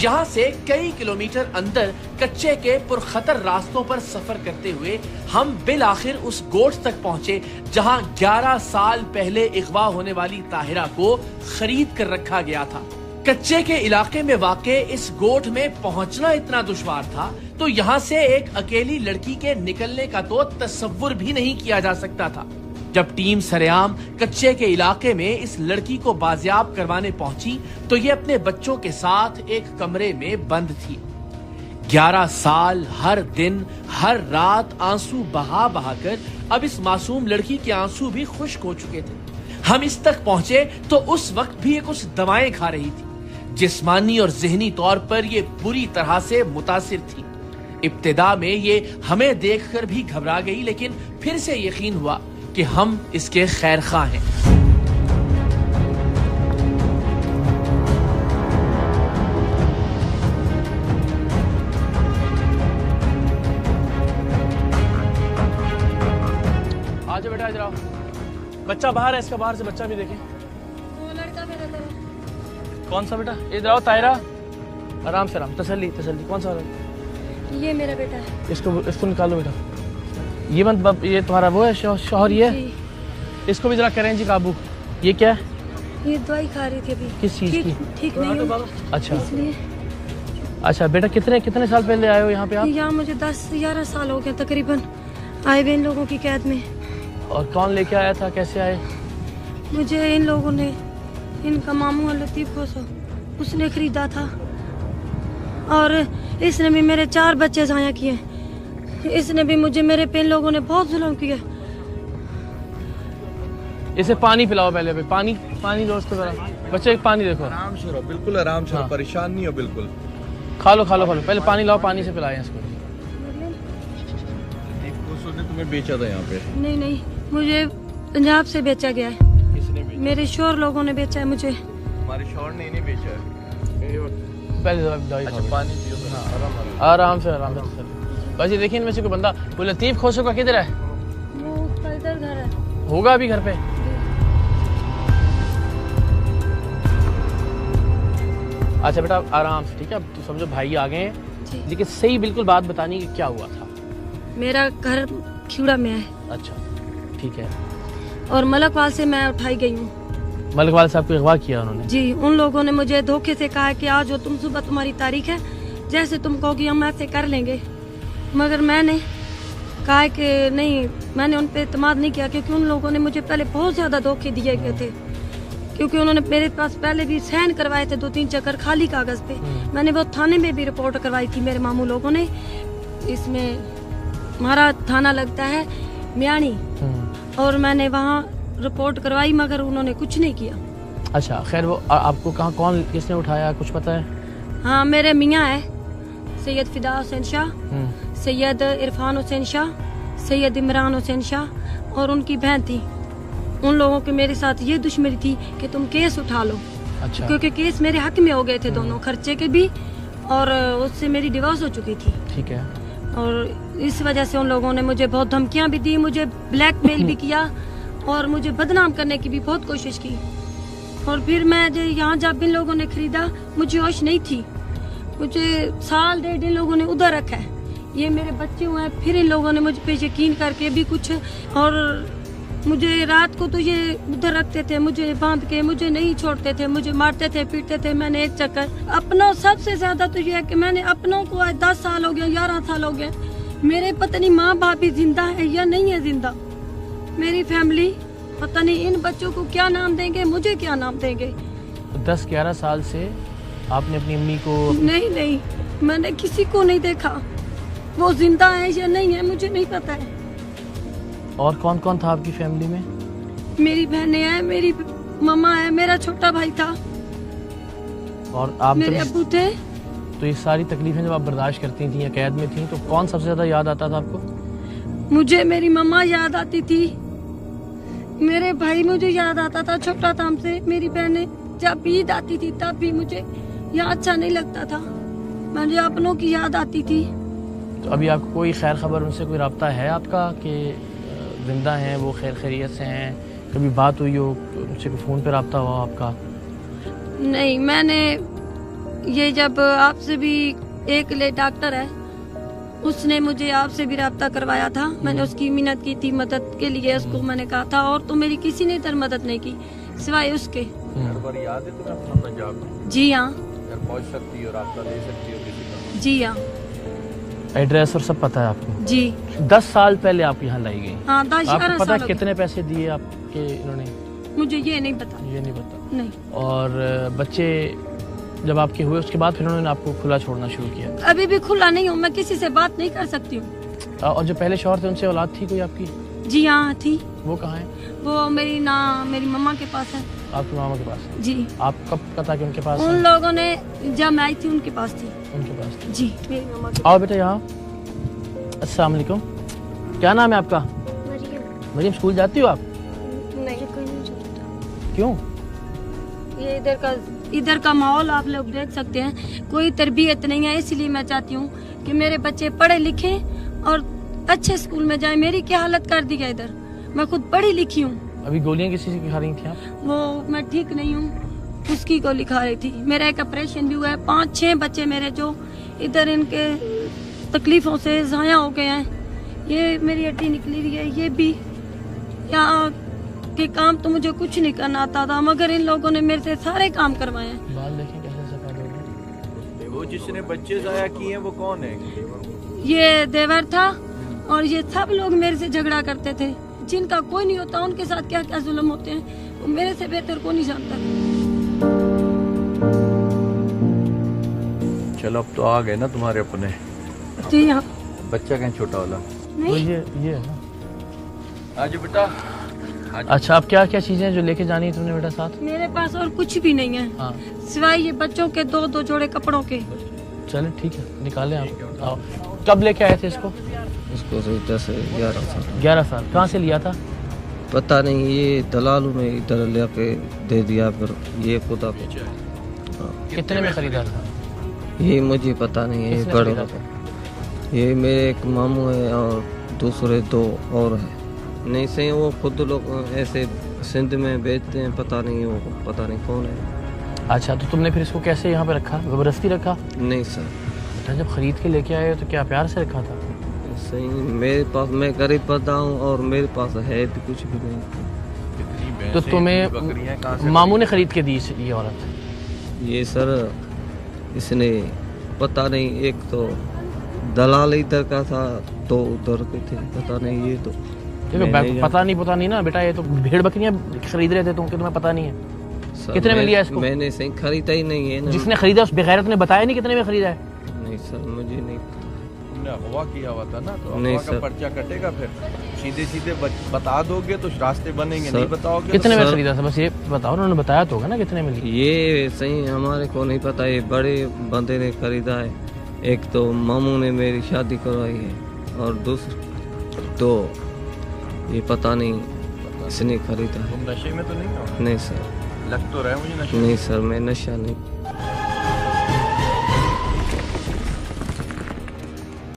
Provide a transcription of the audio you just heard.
यहाँ से कई किलोमीटर अंदर कच्चे के पुरखतर रास्तों पर सफर करते हुए हम बिल आखिर उस गोठ तक पहुंचे जहाँ 11 साल पहले अगवा होने वाली ताहिरा को खरीद कर रखा गया था। कच्चे के इलाके में वाक़े इस गोठ में पहुंचना इतना दुश्वार था तो यहाँ से एक अकेली लड़की के निकलने का तो तस्वुर भी नहीं किया जा सकता था। जब टीम सरेआम कच्चे के इलाके में इस लड़की को बाजियाब करवाने पहुंची तो ये अपने बच्चों के साथ एक कमरे में बंद थी। 11 साल हर दिन हर रात आंसू बहा बहाकर अब इस मासूम लड़की के आंसू भी खुश्क हो चुके थे। हम इस तक पहुंचे तो उस वक्त भी ये कुछ दवाएं खा रही थी। जिस्मानी और ज़हनी तौर पर ये बुरी तरह से मुतासिर थी। इब्तिदा में ये हमें देखकर भी घबरा गई लेकिन फिर से यकीन हुआ कि हम इसके खैर खा हैं। आज बेटा इधर आओ। बच्चा बाहर है, इसका बाहर से बच्चा भी देखें। वो लड़का मेरा था। कौन सा बेटा? इधर आओ ताहिरा, आराम से आराम, तसल्ली तसल्ली। कौन सा? ये मेरा बेटा है। इसको निकालो बेटा। ये तुम्हारा वो है शौहर ये? इसको भी जरा करें जी काबू। ये क्या है? ये दवाई खा रही थी अभी। किस चीज की? ठीक नहीं हूँ। अच्छा इसलिए। अच्छा बेटा, कितने साल पहले आए हो यहाँ पे आप? यहाँ मुझे 10-11 साल हो गए तकरीबन आए हुए इन लोगों की कैद में। और कौन लेके आया था, कैसे आए? मुझे इन लोगों ने, इनका मामू लतीफ को उसने खरीदा था और इसने भी मेरे 4 बच्चे ज़ाया किए। इसने भी मुझे, मेरे पे इन लोगों ने बहुत जुल्म किया। इसे पानी पिलाओ पहले। पानी लो उसको जरा। बच्चे पानी देखो। आराम से रहो, बिल्कुल आराम से रहो, परेशान नहीं हो बिल्कुल। खा लो पहले पानी लाओ, पानी से पिलाएं इसको। उसने तुम्हें बेचा था यहाँ पे? नहीं, मुझे पंजाब से बेचा गया है। किसने बेचा? मेरे शोहर लोगों ने बेचा है मुझे। हमारे शौहर ने नहीं बेचा है। पहले दवाई अच्छा पानी पियो। हाँ, आराम से बस। ये देखिए इनमें से कोई बंदा, वो लतीफ खोसो का किधर है? वो उसका इधर घर है। होगा अभी घर पे। अच्छा बेटा आराम से, ठीक है? अब तो समझो भाई आ गए हैं, लेकिन सही बिल्कुल बात बतानी कि क्या हुआ था। मेरा घर खिवड़ा में है। अच्छा ठीक है। और मलकवाल से मैं उठाई गई हूँ। मलकवाल साहब को अगवा किया उन्होंने? जी, उन लोगों ने मुझे धोखे से कहा कि आज जो तुम सुबह, तुम्हारी तारीख है, जैसे तुम कहोगी हम ऐसे कर लेंगे। मगर मैंने कहा कि नहीं, मैंने उन पे इत्मीनान नहीं किया क्योंकि उन लोगों ने मुझे पहले बहुत ज्यादा धोखे दिए गए थे। क्योंकि उन्होंने मेरे पास पहले भी साइन करवाए थे 2-3 चक्कर खाली कागज पे। मैंने वो थाने में भी रिपोर्ट करवाई थी मेरे मामू लोगों ने। इसमें हमारा थाना लगता है मियानी, और मैंने वहाँ रिपोर्ट करवाई मगर उन्होंने कुछ नहीं किया। अच्छा खैर, वो आपको कहाँ, कौन किसने उठाया, कुछ पता है? हाँ, मेरे मियाँ है सैयद फिदा हुसैन शाह, सैयद इरफान हुसैन शाह, सैयद इमरान हुसैन शाह और उनकी बहन थी। उन लोगों की मेरे साथ ये दुश्मनी थी कि तुम केस उठा लो। अच्छा। क्योंकि केस मेरे हक में हो गए थे दोनों, खर्चे के भी, और उससे मेरी डिवोर्स हो चुकी थी। ठीक है। और इस वजह से उन लोगों ने मुझे बहुत धमकियां भी दी, मुझे ब्लैकमेल भी किया और मुझे बदनाम करने की भी बहुत कोशिश की। और फिर मैं यहाँ जब इन लोगों ने खरीदा, मुझे होश नहीं थी। मुझे 1.5 इन लोगों ने उधर रखा है। ये मेरे बच्चे हुए हैं, फिर इन लोगों ने मुझ पे यकीन करके भी कुछ, और मुझे रात को तो ये उधर रखते थे, मुझे बांध के, मुझे नहीं छोड़ते थे, मुझे मारते थे, पीटते थे। मैंने एक चक्कर अपनों, सबसे ज्यादा तो ये है कि मैंने अपनों को आज 10 साल हो गए, 11 साल हो गए, मेरे पता नहीं माँ बाप भी जिंदा है या नहीं है जिंदा। मेरी फैमिली पता नहीं इन बच्चों को क्या नाम देंगे, मुझे क्या नाम देंगे। 10-11 साल से आपने अपनी अम्मी को? नहीं, मैंने किसी को नहीं देखा। वो जिंदा है या नहीं है मुझे नहीं पता है। और कौन कौन था आपकी फैमिली में? मेरी बहनें हैं, मेरी मम्मा है, मेरा छोटा भाई था, और आप? मेरे अब्बू थे। तो ये सारी तकलीफें जब आप बर्दाश्त करती थी या कैद में थी, तो कौन सबसे ज्यादा याद आता था आपको? मुझे मेरी मम्मा याद आती थी, मेरे भाई मुझे याद आता था, छोटा था हमसे। मेरी बहनें जब ईद आती थी तब भी मुझे यहाँ अच्छा नहीं लगता था, मुझे अपनों की याद आती थी। तो अभी आपको कोई खैर खबर, उनसे कोई रब्ता है आपका कि जिंदा हैं, वो खैर खैरियत से हैं? कभी बात हुई हो, उनसे फ़ोन पे रब्ता हुआ आपका? नहीं, मैंने ये जब आपसे भी एक ले डॉक्टर है, उसने मुझे आपसे भी रब्ता करवाया था। मैंने उसकी मिन्नत की थी मदद के लिए, उसको मैंने कहा था, और तो मेरी किसी ने इधर मदद नहीं की सिवाय उसके। हर बार याद है तुम्हें अपना पंजाब में? जी हाँ। घर पहुंच सकती हो, रास्ता दे सकती हो किसी का? जी हाँ। एड्रेस और सब पता है आपको? जी 10 साल पहले आप यहाँ लाई गई। हाँ, 10-11 आपको पता साल है हो गए। कितने पैसे दिए आपके इन्होंने? मुझे ये नहीं पता। ये नहीं पता। नहीं, और बच्चे जब आपके हुए उसके बाद फिर उन्होंने आपको खुला छोड़ना शुरू किया? अभी भी खुला नहीं हूँ, मैं किसी से बात नहीं कर सकती हूँ। और जो पहले शौहर थे उनसे औलाद थी कोई आपकी? जी हाँ थी। वो कहाँ है? वो मेरी मम्मा के पास है। आपकी मामा के पास? जी। आप कब पता कि उनके पास उन है? लोगों ने जब मैं आई थी उनके पास थी। उनके पास थी। जी मेरी मम्मा के। आओ बेटा यहाँ। अस्सलाम वालेकुम। क्या नाम है आपका? मरियम। स्कूल जाती हो आप? नहीं, कोई नहीं जानता। क्यों? ये इधर का माहौल आप लोग देख सकते हैं, कोई तरबियत नहीं है, इसलिए मैं चाहती हूँ कि मेरे बच्चे पढ़े लिखे और अच्छे स्कूल में जाए। मेरी क्या हालत कर दी है इधर, मैं खुद पढ़ी लिखी हूँ। अभी गोलियां किसी से खा रही थी आप? वो मैं ठीक नहीं हूँ, उसकी गोली खा रही थी। मेरा एक ऑपरेशन भी हुआ है। 5-6 बच्चे मेरे जो इधर इनके तकलीफों से ज़ाया हो गए हैं। ये मेरी हड्डी निकली रही है, ये भी। यहाँ के काम तो मुझे कुछ नहीं करना आता था, मगर इन लोगों ने मेरे से सारे काम करवाए हैं। बाल देखें कैसे सफेद हो गए। वो जिसने बच्चे जाया किए हैं वो कौन है? ये देवर था, और ये सब लोग मेरे से झगड़ा करते थे। जिनका कोई नहीं होता उनके साथ क्या क्या जुल्म होते हैं, वो मेरे से बेहतर को नहीं जानता। चलो अब तो आ गए ना तुम्हारे अपने। जी हाँ। बच्चा कहीं छोटा वाला? तो नहीं, ये है ना? आज बेटा। अच्छा, अब क्या क्या चीजें जो लेके जानी है तुमने बेटा साथ? मेरे पास और कुछ भी नहीं है हाँ सिवाय ये बच्चों के 2-2 जोड़े कपड़ों के। चले ठीक है, निकालें आप। आओ। कब लेके आए थे इसको? इसको से 10-11 साल 11 साल। कहाँ से लिया था? पता नहीं, ये दलालों ने इधर लेके दे दिया, फिर ये खुदा को। कितने में खरीदा था? ये मुझे पता नहीं है। किसने बड़े खरीदा था? ये मेरे एक मामू है और दूसरे 2 और है। नहीं सही, वो खुद लोग ऐसे सिंध में बेचते हैं, पता नहीं वो पता नहीं कौन है। अच्छा, तो तुमने फिर इसको कैसे यहाँ पे रखा? जबरदस्ती रखा? नहीं सर, बेटा जब खरीद के लेके आए हो तो क्या प्यार से रखा था? सही मेरे पास, मैं गरीब पता हूँ और मेरे पास है भी कुछ भी नहीं। कितनी भैंसें, तो कितनी बकरियां तुम्हें कहाँ से मामू ने खरीद के दी ये औरत? ये सर इसने पता नहीं, एक तो दलाल इधर का था, 2 उधर के थे, पता नहीं। ये तो देखो मैं नहीं पता नहीं ना बेटा, ये तो भेड़ बकरियां खरीद रहे थे तुम, तुम्हें पता नहीं है? सर, कितने में लिया इसको? मैंने सही खरीदा ही नहीं है ना। जिसने खरीदा उस बेगैरत ने बताया नहीं कितने में खरीदा है? नहीं सर, मुझे नहीं। तुमने अगवा किया हुआ था ना, तो नहीं अगवा का सर। पर्चा कटेगा। फिर सीधे बता दोगे तो रास्ते बनेंगे, सर, नहीं बताओगे कितने में सर- खरीदा था? बस ये बताओ, उन्होंने बताया तो होगा ना कितने में ली? ये सही हमारे को नहीं पता, ये बड़े बंदे ने खरीदा है। एक तो मामू ने मेरी शादी करवाई है और दूसरा तो ये पता नहीं इसने खरीदा है। तुम नशे में तो नहीं हो? नहीं सर, लग तो रहा है मुझे नशे। नहीं सर, मैं नशा नहीं।